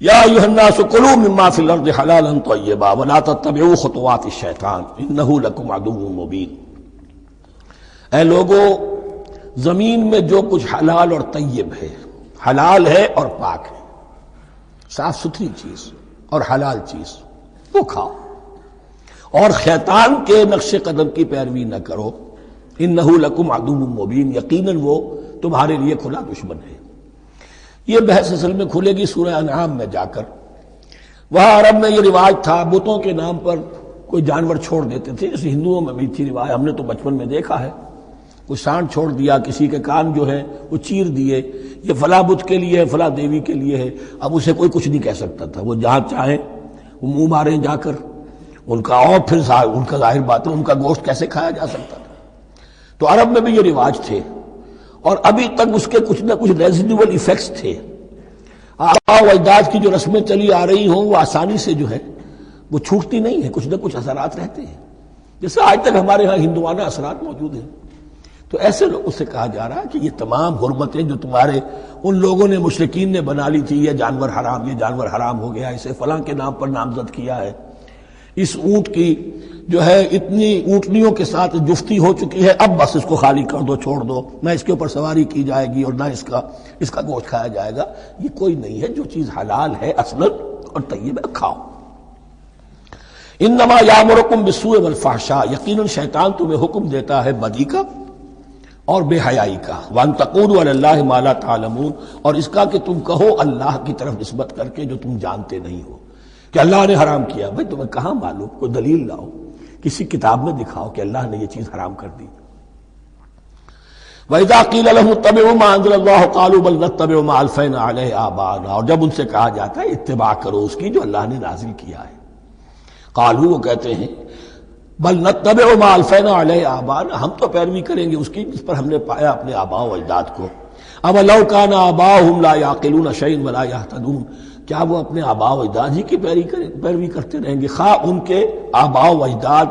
یا ایھا الناس کلوا مما فی الارض حلالا طیبا ولا تتبعوا خطوات الشیطان انہ لکم عدو مبین۔ اے لوگو، زمین میں جو کچھ حلال اور طیب ہے، حلال ہے اور پاک ہے، صاف ستھری چیز اور حلال چیز، وہ کھاؤ، اور شیطان کے نقش قدم کی پیروی نہ کرو، انہ لکم عدو مبین، یقیناً وہ تمہارے لیے کھلا دشمن ہے۔ یہ بحث اصل میں کھلے گی سورہ انعام میں جا کر۔ وہاں عرب میں یہ رواج تھا، بتوں کے نام پر کوئی جانور چھوڑ دیتے تھے، جیسے ہندوؤں میں بھی تھی رواج، ہم نے تو بچپن میں دیکھا ہے، کوئی سانڈ چھوڑ دیا، کسی کے کان جو ہے وہ چیر دیے، یہ فلاں بت کے لیے ہے، فلاں دیوی کے لیے ہے۔ اب اسے کوئی کچھ نہیں کہہ سکتا تھا، وہ جہاں چاہیں وہ منہ ماریں جا کر ان کا، اور پھر ان کا ظاہر بات ہے ان کا گوشت کیسے کھایا جا سکتا تھا۔ تو عرب میں بھی یہ رواج تھے، اور ابھی تک اس کے کچھ نہ کچھ ریزیڈول ایفیکٹس تھے۔ آباء و اجداد کی جو رسمیں چلی آ رہی ہوں وہ آسانی سے جو ہے وہ چھوٹتی نہیں ہے، کچھ نہ کچھ اثرات رہتے ہیں، جیسے آج تک ہمارے ہاں ہندوانہ اثرات موجود ہیں۔ تو ایسے لوگوں سے کہا جا رہا ہے کہ یہ تمام حرمتیں جو تمہارے ان لوگوں نے، مشرکین نے بنا لی تھی، یہ جانور حرام، یہ جانور حرام ہو گیا، اسے فلاں کے نام پر نامزد کیا ہے، اس اونٹ کی جو ہے اتنی اونٹنیوں کے ساتھ جفتی ہو چکی ہے، اب بس اس کو خالی کر دو، چھوڑ دو، نہ اس کے اوپر سواری کی جائے گی اور نہ اس کا گوشت کھایا جائے گا۔ یہ کوئی نہیں ہے، جو چیز حلال ہے اصلاً اور طیب ہے، کھاؤ۔ انما یامرکم بالسوء والفحشاء، یقیناً شیطان تمہیں حکم دیتا ہے بدی کا اور بے حیائی کا، وان تقولوا علی اللہ ما لا تعلمون، اور اس کا کہ تم کہو اللہ کی طرف نسبت کر کے جو تم جانتے نہیں ہو کہ اللہ نے حرام کیا۔ بھائی تمہیں کہاں معلوم؟ کوئی دلیل لاؤ، کسی کتاب میں دکھاؤ کہ اللہ نے یہ چیز حرام کر دی۔ وَإِذَا قِيلَ لَهُمُ اتَّبِعُوا مَا أَنزَلَ اللَّهُ قَالُوا بَلْ نَتَّبِعُ مَا أَلْفَيْنَا عَلَيْهِ آبَاءَنَا، اور جب ان سے کہا جاتا ہے اتباع کرو اس کی جو اللہ نے نازل کیا ہے، قالوا، وہ کہتے ہیں، بل نتبع ما ألفينا عليه آباءنا، ہم تو پیروی کریں گے اس کی جس پر ہم نے پایا اپنے آباء و اجداد کو۔ أَوَلَوْ كَانَ آبَاؤُهُمْ لَا يَعْقِلُونَ شَيْئًا وَلَا يَهْتَدُونَ، کیا وہ اپنے آباء و اجداد ہی کی پیروی کرتے رہیں گے، خواہ ان کے آباء و اجداد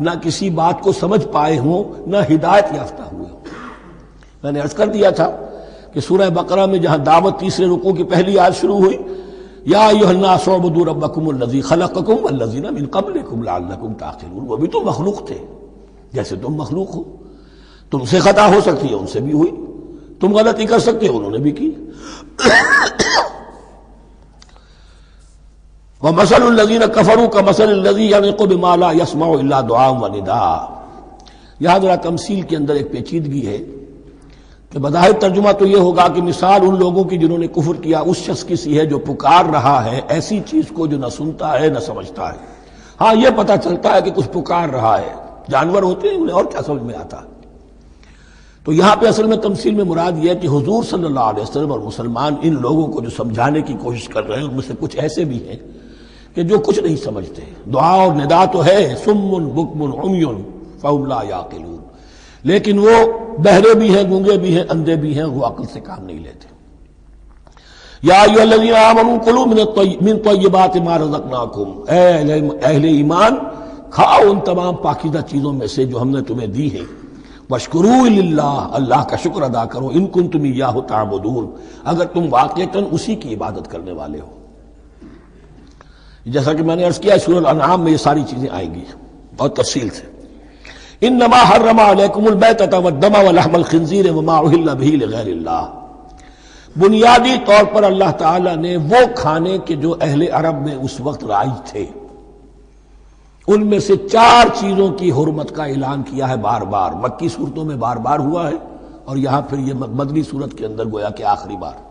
نہ کسی بات کو سمجھ پائے ہوں، نہ ہدایت یافتہ ہوئے ہوں۔ میں نے عرض کر دیا تھا کہ سورہ بقرہ میں جہاں دعوت تیسرے رکوع کی پہلی آیت شروع ہوئی، یا ایھا الناس اعبدوا ربکم الذی خلقکم والذین من قبلکم لعلکم تعقلون، وہ بھی تو مخلوق تھے جیسے تم مخلوق ہو، تم سے خطا ہو سکتی ہے، ان سے بھی ہوئی، تم غلطی کر سکتے ہو، انہوں نے بھی کی۔ وَمَثَلُ الَّذِينَ كَفَرُوا كَمَثَلِ الَّذِي يَنِقُ بِمَا لَا يَسْمَعُ إِلَّا دُعَاءً وَنِدَاءً۔ یہاں ذرا تمثیل کے اندر ایک پیچیدگی ہے کہ بظاہر ترجمہ تو یہ ہوگا کہ مثال ان لوگوں کی جنہوں نے کفر کیا اس شخص کی سی ہے جو پکار رہا ہے ایسی چیز کو جو نہ سنتا ہے نہ سمجھتا ہے۔ ہاں یہ پتہ چلتا ہے کہ کچھ پکار رہا ہے، جانور ہوتے ہیں انہیں اور کیا سمجھ میں آتا ہے۔ تو یہاں پہ اصل میں تمثیل میں مراد یہ ہے کہ حضور صلی اللہ علیہ وسلم اور مسلمان ان لوگوں کو جو سمجھانے کی کوشش کر رہے ہیں ان میں سے کچھ ایسے بھی ہیں کہ جو کچھ نہیں سمجھتے، دعا اور ندا تو ہے، صم بکم عمی فهم لا یعقلون، لیکن وہ بہرے بھی ہیں، گونگے بھی ہیں، اندھے بھی ہیں، وہ عقل سے کام نہیں لیتے۔ یا ایھا الذین آمنوا کلوا من طیبات ما رزقناکم، اے اہل ایمان کھاؤ ان تمام پاکیزہ چیزوں میں سے جو ہم نے تمہیں دی ہیں، واشکروا للہ، اللہ کا شکر ادا کرو، ان کنتم ایاہ تعبدون، اگر تم واقعتاً اسی کی عبادت کرنے والے ہو۔ جیسا کہ میں نے عرض کیا سورہ الانعام میں یہ ساری چیزیں آئیں گی بہت تفصیل سے۔ انما حرم علیکم المیتۃ والدم ولحم الخنزیر وما اہل بہ لغیر اللہ، بنیادی طور پر اللہ تعالیٰ نے وہ کھانے کے جو اہل عرب میں اس وقت رائج تھے ان میں سے 4 چیزوں کی حرمت کا اعلان کیا ہے بار بار، مکی صورتوں میں بار بار ہوا ہے اور یہاں پھر یہ مدنی صورت کے اندر گویا کہ آخری بار۔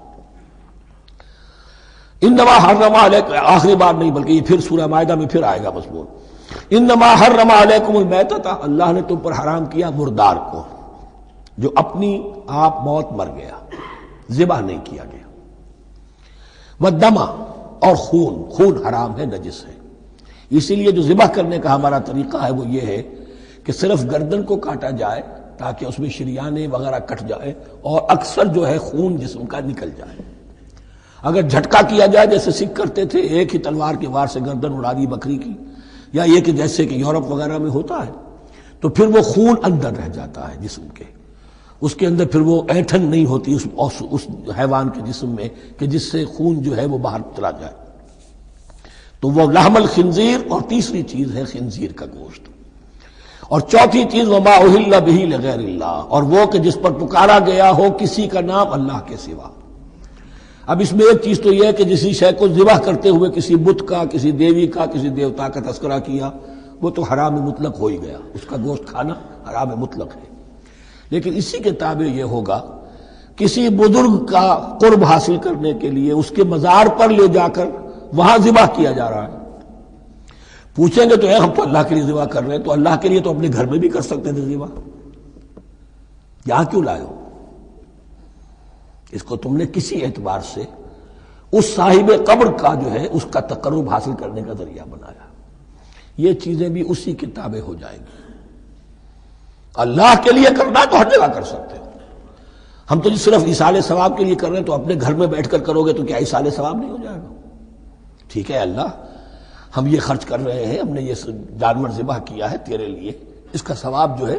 انما حرم علیکم، آخری بار نہیں بلکہ یہ پھر سورہ مائدہ میں پھر آئے گا مضمون، انما حرم علیکم المیتۃ، اللہ نے تم پر حرام کیا مردار کو، جو اپنی آپ موت مر گیا، ذبح نہیں کیا گیا، والدم، اور خون حرام ہے، نجس ہے۔ اسی لیے جو ذبح کرنے کا ہمارا طریقہ ہے وہ یہ ہے کہ صرف گردن کو کاٹا جائے تاکہ اس میں شریانے وغیرہ کٹ جائے اور اکثر جو ہے خون جسم کا نکل جائے۔ اگر جھٹکا کیا جائے جیسے سکھ کرتے تھے، ایک ہی تلوار کے وار سے گردن اڑا دی بکری کی، یا یہ کہ جیسے کہ یورپ وغیرہ میں ہوتا ہے، تو پھر وہ خون اندر رہ جاتا ہے جسم کے، اس کے اندر پھر وہ اینٹھن نہیں ہوتی اس حیوان کے جسم میں کہ جس سے خون جو ہے وہ باہر چلا جائے. تو وہ لحم الخنزیر، اور تیسری چیز ہے خنزیر کا گوشت، اور چوتھی چیز وما اہل بہ لغیر اللہ، اور وہ کہ جس پر پکارا گیا ہو کسی کا نام اللہ کے سوا. اب اس میں ایک چیز تو یہ ہے کہ جسی شے کو ذبح کرتے ہوئے کسی بت کا، کسی دیوی کا، کسی دیوتا کا تذکرہ کیا، وہ تو حرام مطلق ہو ہی گیا، اس کا گوشت کھانا حرام مطلق ہے. لیکن اسی کے تابع یہ ہوگا کسی بزرگ کا قرب حاصل کرنے کے لیے اس کے مزار پر لے جا کر وہاں ذبح کیا جا رہا ہے. پوچھیں گے تو ہم تو اللہ کے لیے ذبح کر رہے ہیں، تو اللہ کے لیے تو اپنے گھر میں بھی کر سکتے تھے ذبح، یہاں کیوں لائے ہو؟ اس کو تم نے کسی اعتبار سے اس صاحب قبر کا جو ہے اس کا تقرب حاصل کرنے کا ذریعہ بنایا. یہ چیزیں بھی اسی کے تابع ہو جائیں گی. اللہ کے لیے کرنا تو ہر جگہ کر سکتے ہو. ہم تو صرف ایصال ثواب کے لیے کر رہے ہیں، تو اپنے گھر میں بیٹھ کر کرو گے تو کیا ایصال ثواب نہیں ہو جائے گا؟ ٹھیک ہے اللہ، ہم یہ خرچ کر رہے ہیں، ہم نے یہ جانور ذبح کیا ہے تیرے لیے، اس کا ثواب جو ہے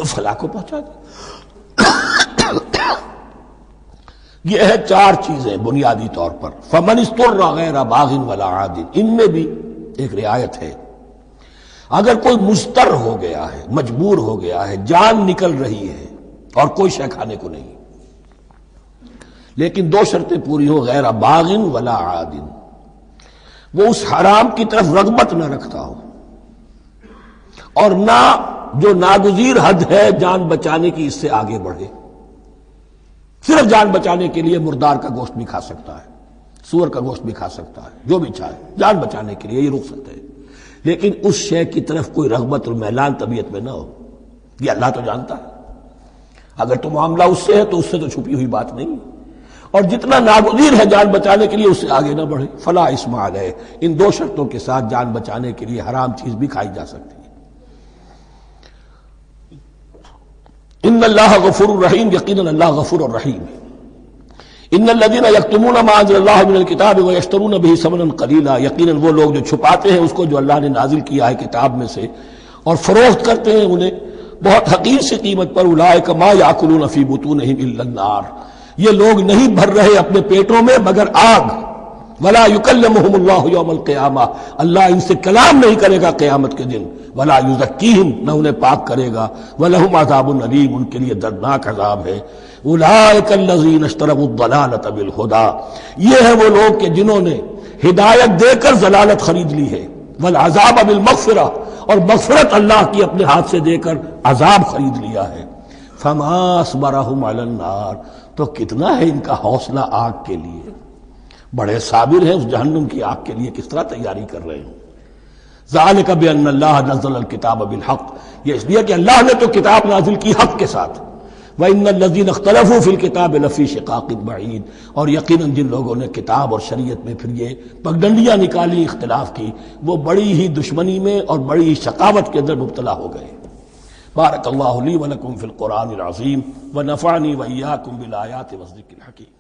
فلاں کو پہنچا دے. یہ ہے چار چیزیں بنیادی طور پر. فمن اضطر غیر باغ ولا عاد، ان میں بھی ایک رعایت ہے. اگر کوئی مضطر ہو گیا ہے، مجبور ہو گیا ہے، جان نکل رہی ہے اور کوئی شے کھانے کو نہیں، لیکن دو شرطیں پوری ہو، غیر باغ ولا عاد، وہ اس حرام کی طرف رغبت نہ رکھتا ہو، اور نہ جو ناگزیر حد ہے جان بچانے کی اس سے آگے بڑھے. صرف جان بچانے کے لیے مردار کا گوشت بھی کھا سکتا ہے، سور کا گوشت بھی کھا سکتا ہے، جو بھی چاہے جان بچانے کے لیے یہ رخصت ہے، لیکن اس شے کی طرف کوئی رغبت اور میلان طبیعت میں نہ ہو. یہ اللہ تو جانتا ہے. اگر تو معاملہ اس سے ہے تو اس سے تو چھپی ہوئی بات نہیں ہے، اور جتنا ناگزیر ہے جان بچانے کے لیے اس سے آگے نہ بڑھے. فلا اسم علیہ، ان دو شرطوں کے ساتھ جان بچانے کے لیے حرام چیز بھی کھائی جا سکتی ہے. ان اللہ غفور الرحیم، یقیناً اللہ غفور الرحیم ہے. ان الذین یکتمون ما انزل اللہ من الکتاب ویشترون به ثمنا قلیلا، یقیناً وہ لوگ جو چھپاتے ہیں اس کو جو اللہ نے نازل کیا ہے کتاب میں سے اور فروخت کرتے ہیں انہیں بہت حقیر سی قیمت پر، اولئک ما یاکلون فی بطونہم الا النار، یہ لوگ نہیں بھر رہے اپنے پیٹوں میں مگر آگ. ولا یکلمہم اللہ یوم القیامہ، اللہ ان سے کلام نہیں کرے گا قیامت کے دن. ولا یزکیہم، نہ انہیں پاک کرے گا. ولہم عذاب علیم، ان کے لیے دردناک عذاب ہے. اولئک الذین اشتروا الضلالۃ بالہدی، یہ ہیں وہ لوگ کہ جنہوں نے ہدایت دے کر ضلالت خرید لی ہے. والعذاب بالمغفرہ، اور مغفرت اللہ کی اپنے ہاتھ سے دے کر عذاب خرید لیا ہے. فما اصبرہم علی النار، تو کتنا ہے ان کا حوصلہ آگ کے لیے، بڑے صابر ہیں اس جہنم کی آگ کے لیے، کس طرح تیاری کر رہے ہیں. ذالک بان اللہ نزل الکتاب بالحق، یہ اس لیے کہ اللہ نے تو کتاب نازل کی حق کے ساتھ. وان الذین اختلفوا فی الکتاب لفی شقاق بعید، اور یقیناً جن لوگوں نے کتاب اور شریعت میں پھر یہ پگڈنڈیاں نکالی، اختلاف کی، وہ بڑی ہی دشمنی میں اور بڑی ہی شقاوت کے اندر مبتلا ہو گئے. بارک اللہ لی ولکم فی القرآن العظیم ونفعنی وإیاکم بالآیات والذکر الحکیم.